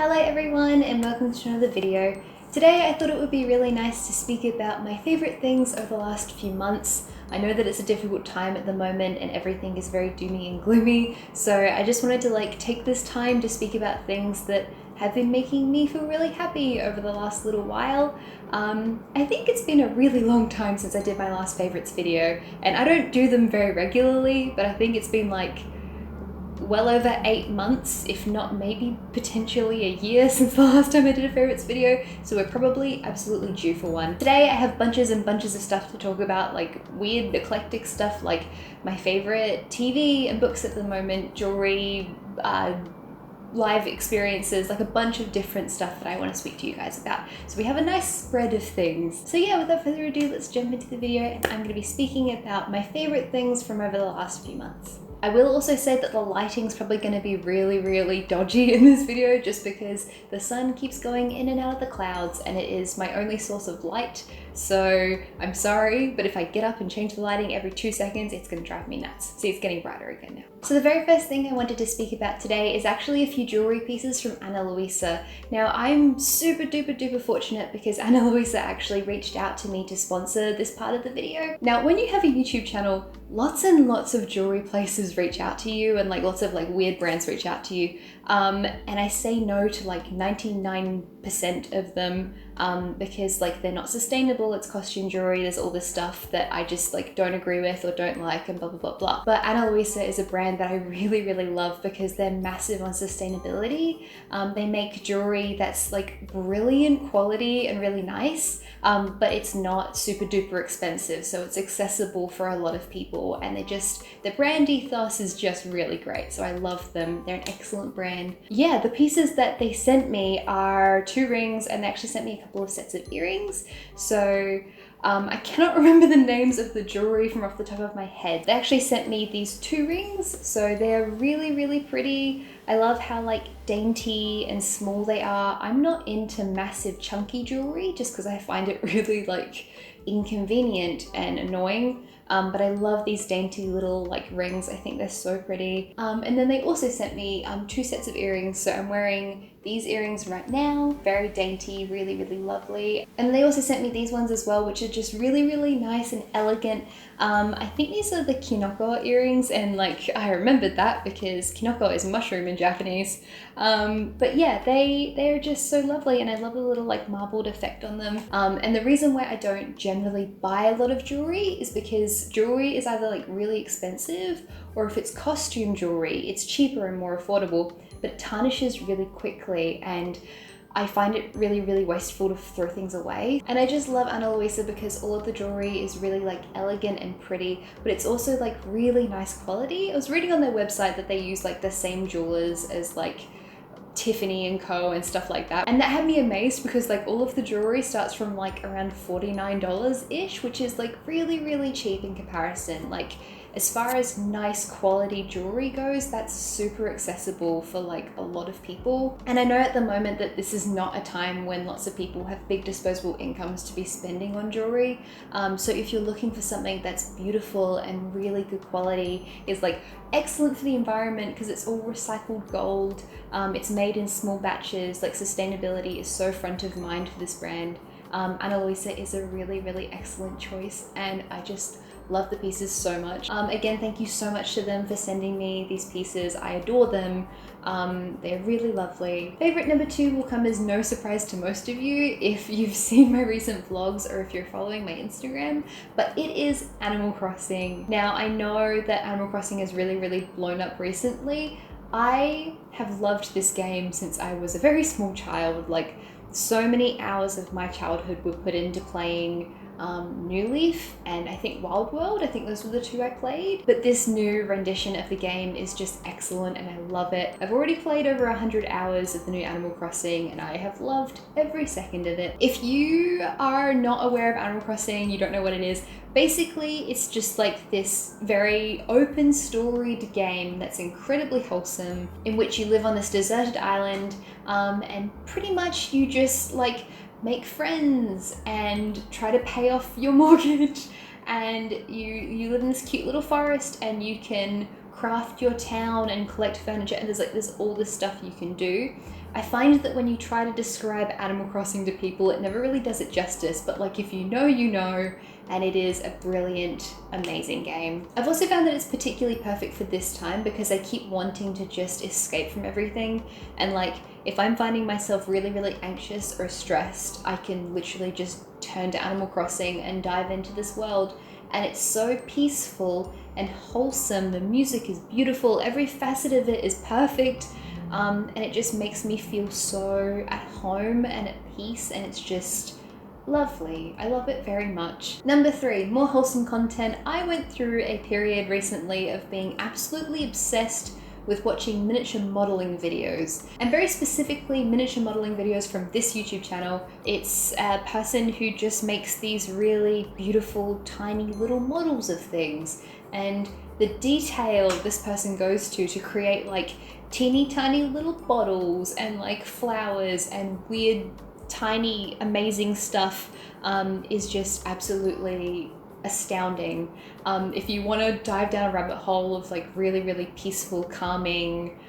Hello everyone and welcome to another video. Today I thought it would be really nice to speak about my favourite things over the last few months. I know that it's a difficult time at the moment and everything is very doomy and gloomy, so I just wanted to take this time to speak about things that have been making me feel really happy over the last little while. I think it's been a really long time since I did my last favourites video, and I don't do them very regularly, but I think it's been well over 8 months, if not maybe potentially a year since the last time I did a favourites video, so we're probably absolutely due for one. Today I have bunches and bunches of stuff to talk about, weird eclectic stuff like my favourite TV and books at the moment, jewellery, live experiences, a bunch of different stuff that I want to speak to you guys about. So we have a nice spread of things. So yeah, without further ado, let's jump into the video, and I'm going to be speaking about my favourite things from over the last few months. I will also say that the lighting's probably going to be really dodgy in this video just because the sun keeps going in and out of the clouds and it is my only source of light. So I'm sorry, but if I get up and change the lighting every 2 seconds, it's going to drive me nuts. See, it's getting brighter again now. So the very first thing I wanted to speak about today is actually a few jewellery pieces from Ana Luisa. Now I'm super duper fortunate because Ana Luisa actually reached out to me to sponsor this part of the video. Now when you have a YouTube channel, lots and lots of jewellery places reach out to you and lots of weird brands reach out to you. And I say no to 99% of them because they're not sustainable, it's costume jewelry, there's all this stuff that I just don't agree with or don't like and blah blah. But Ana Luisa is a brand that I really love because they're massive on sustainability. They make jewelry that's brilliant quality and really nice, but it's not super duper expensive, so it's accessible for a lot of people, and the brand ethos is just really great, so I love them. They're an excellent brand. Yeah, the pieces that they sent me are 2 rings, and they actually sent me a couple of sets of earrings. So I cannot remember the names of the jewelry from off the top of my head. They actually sent me these 2 rings, so they're really pretty. I love how dainty and small they are. I'm not into massive chunky jewelry just because I find it really inconvenient and annoying. But I love these dainty little rings. I think they're so pretty. And then they also sent me 2 sets of earrings. So I'm wearing these earrings right now, very dainty, really lovely. And they also sent me these ones as well, which are just really nice and elegant. I think these are the Kinoko earrings, and I remembered that because Kinoko is mushroom in Japanese. But yeah, they're just so lovely, and I love the little marbled effect on them. And the reason why I don't generally buy a lot of jewelry is because jewelry is either really expensive, or if it's costume jewelry, it's cheaper and more affordable, but it tarnishes really quickly, and I find it really wasteful to throw things away. And I just love Ana Luisa because all of the jewelry is really elegant and pretty, but it's also really nice quality. I was reading on their website that they use the same jewelers as Tiffany & Co and stuff like that, and that had me amazed because all of the jewelry starts from around $49-ish, which is really cheap in comparison. As far as nice quality jewelry goes, that's super accessible for a lot of people. And I know at the moment that this is not a time when lots of people have big disposable incomes to be spending on jewelry. So if you're looking for something that's beautiful and really good quality, is excellent for the environment because it's all recycled gold, it's made in small batches, sustainability is so front of mind for this brand. Ana Luisa is a really excellent choice, and I just love the pieces so much. Again, thank you so much to them for sending me these pieces. I adore them. They're really lovely. Favorite number 2 will come as no surprise to most of you if you've seen my recent vlogs or if you're following my Instagram, but it is Animal Crossing. Now I know that Animal Crossing has really blown up recently. I have loved this game since I was a very small child. So many hours of my childhood were put into playing New Leaf and I think Wild World. I think those were the 2 I played, but this new rendition of the game is just excellent and I love it. I've already played over 100 hours of the new Animal Crossing and I have loved every second of it. If you are not aware of Animal Crossing, you don't know what it is, basically it's just this very open storied game that's incredibly wholesome, in which you live on this deserted island and pretty much you just make friends and try to pay off your mortgage, and you live in this cute little forest and you can craft your town and collect furniture, and there's all this stuff you can do. I find that when you try to describe Animal Crossing to people, it never really does it justice, but like if you know, you know, and it is a brilliant, amazing game. I've also found that it's particularly perfect for this time because I keep wanting to just escape from everything, and like if I'm finding myself really, really anxious or stressed, I can literally just turn to Animal Crossing and dive into this world, and it's so peaceful and wholesome. The music is beautiful, every facet of it is perfect. And it just makes me feel so at home and at peace, and it's just lovely. I love it very much. Number 3, more wholesome content. I went through a period recently of being absolutely obsessed with watching miniature modeling videos, and very specifically miniature modeling videos from this YouTube channel. It's a person who just makes these really beautiful tiny little models of things, and the detail this person goes to create like teeny tiny little bottles and like flowers and weird tiny amazing stuff is just absolutely astounding. If you want to dive down a rabbit hole of like really, really peaceful, calming,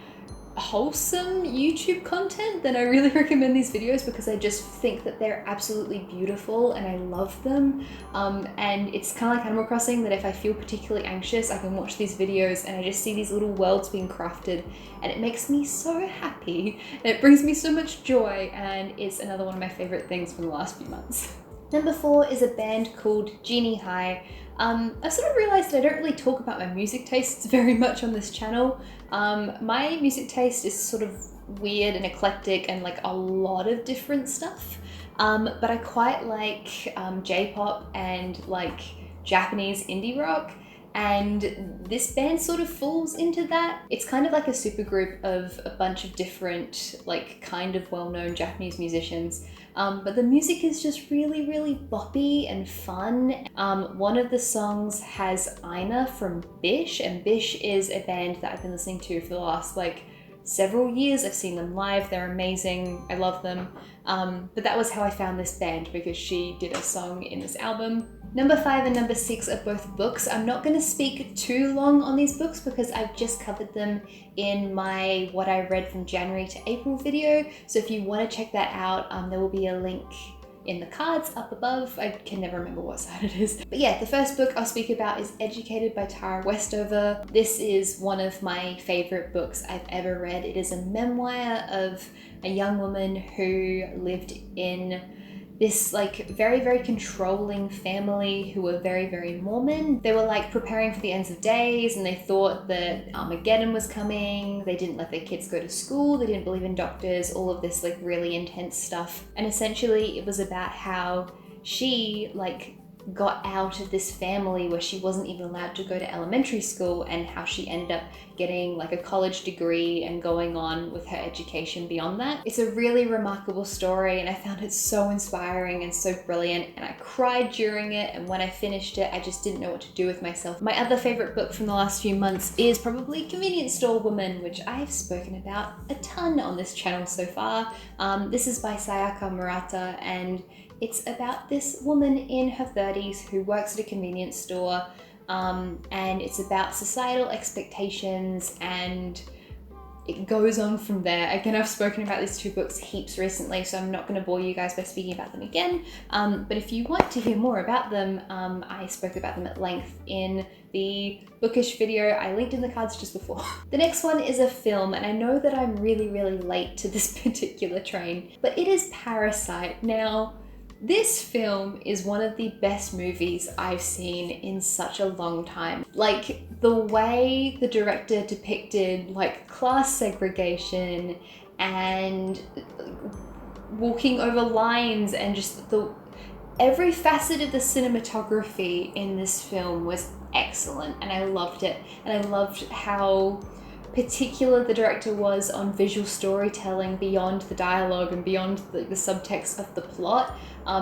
wholesome YouTube content, then I really recommend these videos because I just think that they're absolutely beautiful and I love them. And it's kind of like Animal Crossing, that if I feel particularly anxious, I can watch these videos and I just see these little worlds being crafted, and it makes me so happy and it brings me so much joy, and it's another one of my favorite things from the last few months. Number 4 is a band called Genie High. I sort of realized that I don't really talk about my music tastes very much on this channel. My music taste is sort of weird and eclectic and like a lot of different stuff. But I quite like J-pop and like Japanese indie rock, and this band sort of falls into that. It's kind of like a supergroup of a bunch of different like kind of well-known Japanese musicians. But the music is just really, really boppy and fun. One of the songs has Ana from Bish, and Bish is a band that I've been listening to for the last like several years. I've seen them live, they're amazing, I love them. But that was how I found this band, because she did a song in this album. Number 5 and number 6 are both books. I'm not going to speak too long on these books because I've just covered them in my what I read from January to April video. So if you want to check that out, there will be a link in the cards up above. I can never remember what side it is. But yeah, the first book I'll speak about is Educated by Tara Westover. This is one of my favorite books I've ever read. It is a memoir of a young woman who lived in this like very, very controlling family who were very, very Mormon. They were like preparing for the ends of days, and they thought that Armageddon was coming. They didn't let their kids go to school. They didn't believe in doctors, all of this like really intense stuff. And essentially it was about how she like got out of this family where she wasn't even allowed to go to elementary school, and how she ended up getting like a college degree and going on with her education beyond that. It's a really remarkable story, and I found it so inspiring and so brilliant, and I cried during it, and when I finished it I just didn't know what to do with myself. My other favorite book from the last few months is probably Convenience Store Woman, which I've spoken about a ton on this channel so far. This is by Sayaka Murata, and it's about this woman in her 30s who works at a convenience store, and it's about societal expectations, and it goes on from there. Again, I've spoken about these 2 books heaps recently, so I'm not going to bore you guys by speaking about them again. But if you want to hear more about them, I spoke about them at length in the bookish video I linked in the cards just before. The next one is a film, and I know that I'm really, really late to this particular train, but it is Parasite. Now, this film is one of the best movies I've seen in such a long time. Like, the way the director depicted like class segregation and walking over lines, and just every facet of the cinematography in this film was excellent, and I loved it. And I loved how particular the director was on visual storytelling beyond the dialogue and beyond the subtext of the plot,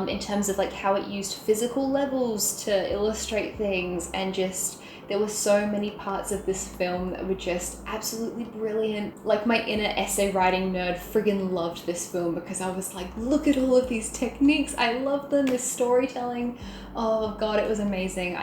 in terms of like how it used physical levels to illustrate things, and just there were so many parts of this film that were just absolutely brilliant. Like, my inner essay writing nerd friggin' loved this film because I was like, look at all of these techniques, I love them, this storytelling, oh god, it was amazing.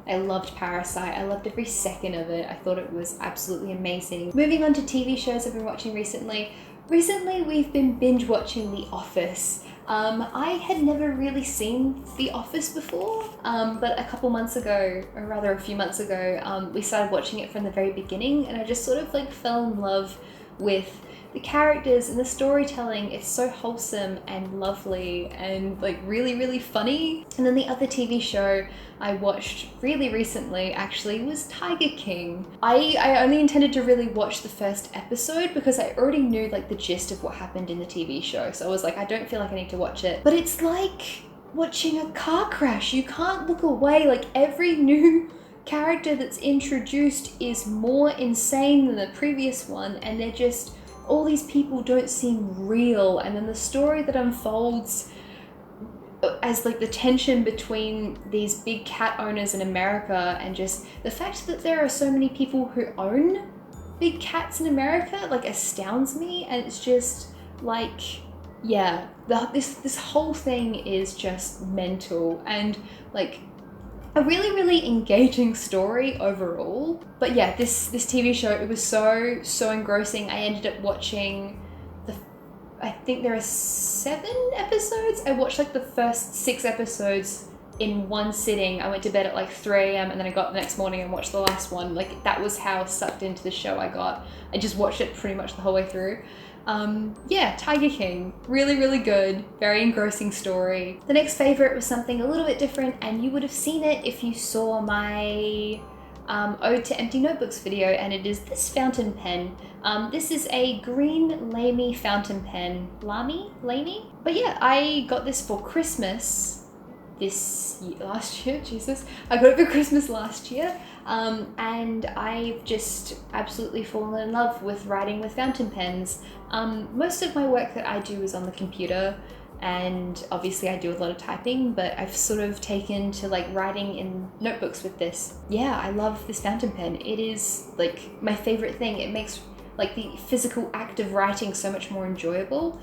I loved Parasite. I loved every second of it. I thought it was absolutely amazing. Moving on to TV shows I've been watching recently. Recently we've been binge watching The Office. I had never really seen The Office before, but a couple months ago, or rather a few months ago, we started watching it from the very beginning, and I just sort of like fell in love with the characters and the storytelling. It's so wholesome and lovely and like really funny. And then the other TV show I watched really recently actually was Tiger King. I only intended to really watch the first episode because I already knew like the gist of what happened in the TV show. So I was like, I don't feel like I need to watch it. But it's like watching a car crash. You can't look away. Like every new character that's introduced is more insane than the previous one, and they're just, all these people don't seem real. And then the story that unfolds as like the tension between these big cat owners in America, and just the fact that there are so many people who own big cats in America like astounds me. And it's just like, yeah, this whole thing is just mental, and like a really engaging story overall. But yeah, this TV show, it was so engrossing. I ended up watching I think there are 7 episodes. I watched like the first 6 episodes in one sitting. I went to bed at like 3 a.m. and then I got up the next morning and watched the last one. Like that was how sucked into the show I got. I just watched it pretty much the whole way through. Yeah, Tiger King, really good, very engrossing story. The next favorite was something a little bit different, and you would have seen it if you saw my Ode to Empty Notebooks video, and it is this fountain pen. This is a green Lamy fountain pen. Lamy? But yeah, I got this for Christmas last year, Jesus. I got it for Christmas last year, and I've just absolutely fallen in love with writing with fountain pens. Most of my work that I do is on the computer, and obviously I do a lot of typing, but I've sort of taken to like writing in notebooks with this. Yeah, I love this fountain pen. It is like my favorite thing. It makes like the physical act of writing so much more enjoyable.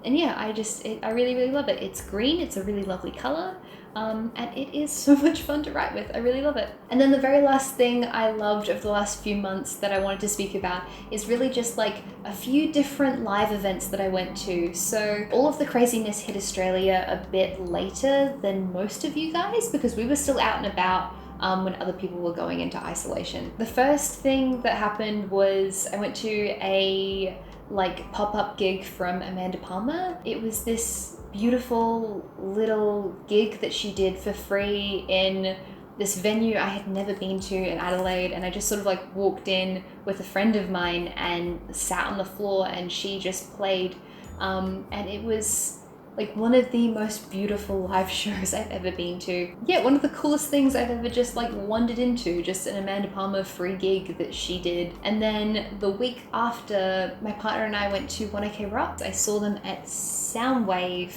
And yeah, I really love it. It's green, it's a really lovely color, and it is so much fun to write with. I really love it. And then the very last thing I loved over the last few months that I wanted to speak about is really just like a few different live events that I went to. So all of the craziness hit Australia a bit later than most of you guys, because we were still out and about when other people were going into isolation. The first thing that happened was I went to a like pop-up gig from Amanda Palmer. It was this beautiful little gig that she did for free in this venue I had never been to in Adelaide, and I just sort of like walked in with a friend of mine and sat on the floor, and she just played, and it was like one of the most beautiful live shows I've ever been to. Yeah, one of the coolest things I've ever just like wandered into, just an Amanda Palmer free gig that she did. And then the week after, my partner and I went to 1OK Rocks. I saw them at Soundwave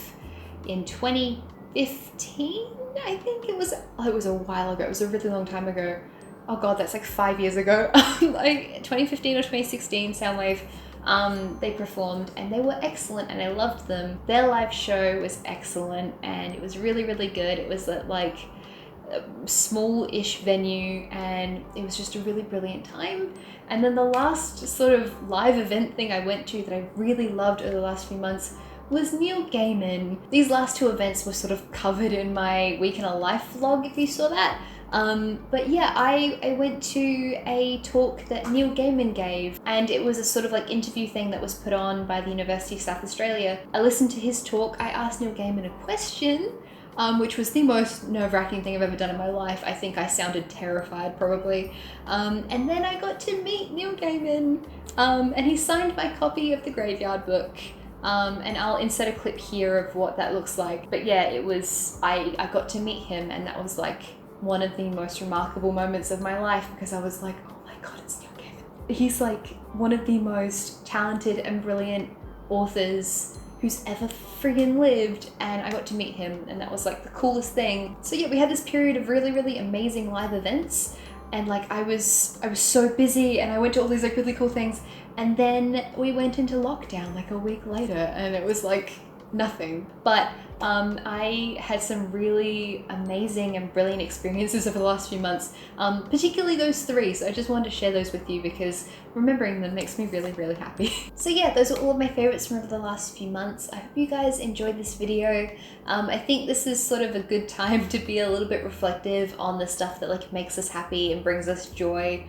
in 2015, I think it was. Oh, it was a while ago. It was a really long time ago. Oh God, that's like 5 years ago. Like 2015 or 2016, Soundwave. They performed and they were excellent, and I loved them. Their live show was excellent, and it was really good. It was at like a small-ish venue, and it was just a really brilliant time. And then the last sort of live event thing I went to that I really loved over the last few months was Neil Gaiman. These last 2 events were sort of covered in my Week in a Life vlog, if you saw that. But yeah, I went to a talk that Neil Gaiman gave, and it was a sort of like interview thing that was put on by the University of South Australia. I listened to his talk. I asked Neil Gaiman a question, which was the most nerve-wracking thing I've ever done in my life. I think I sounded terrified probably. And then I got to meet Neil Gaiman, and he signed my copy of The Graveyard Book. And I'll insert a clip here of what that looks like. But yeah, it was, I got to meet him, and that was like one of the most remarkable moments of my life, because I was like, oh my God, it's Neil Gaiman. He's like one of the most talented and brilliant authors who's ever friggin' lived, and I got to meet him, and that was like the coolest thing. So yeah, we had this period of really amazing live events, and like I was so busy, and I went to all these like really cool things, and then we went into lockdown like a week later, and it was like nothing. But I had some really amazing and brilliant experiences over the last few months, particularly those three. So I just wanted to share those with you because remembering them makes me really, really happy. So yeah, those are all of my favorites from over the last few months. I hope you guys enjoyed this video. I think this is sort of a good time to be a little bit reflective on the stuff that like makes us happy and brings us joy,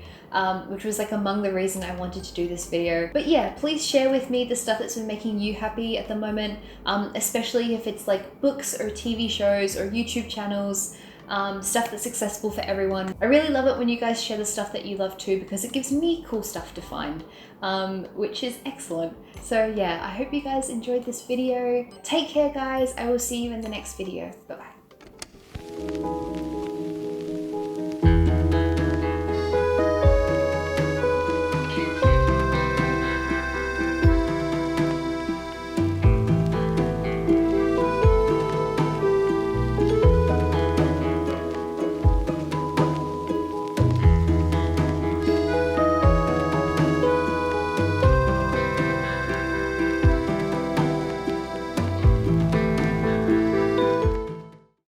which was like among the reason I wanted to do this video. But yeah, please share with me the stuff that's been making you happy at the moment, especially if it's like books or TV shows or YouTube channels, stuff that's accessible for everyone. I really love it when you guys share the stuff that you love too, because it gives me cool stuff to find, which is excellent. So yeah, I hope you guys enjoyed this video. Take care guys, I will see you in the next video. Bye bye.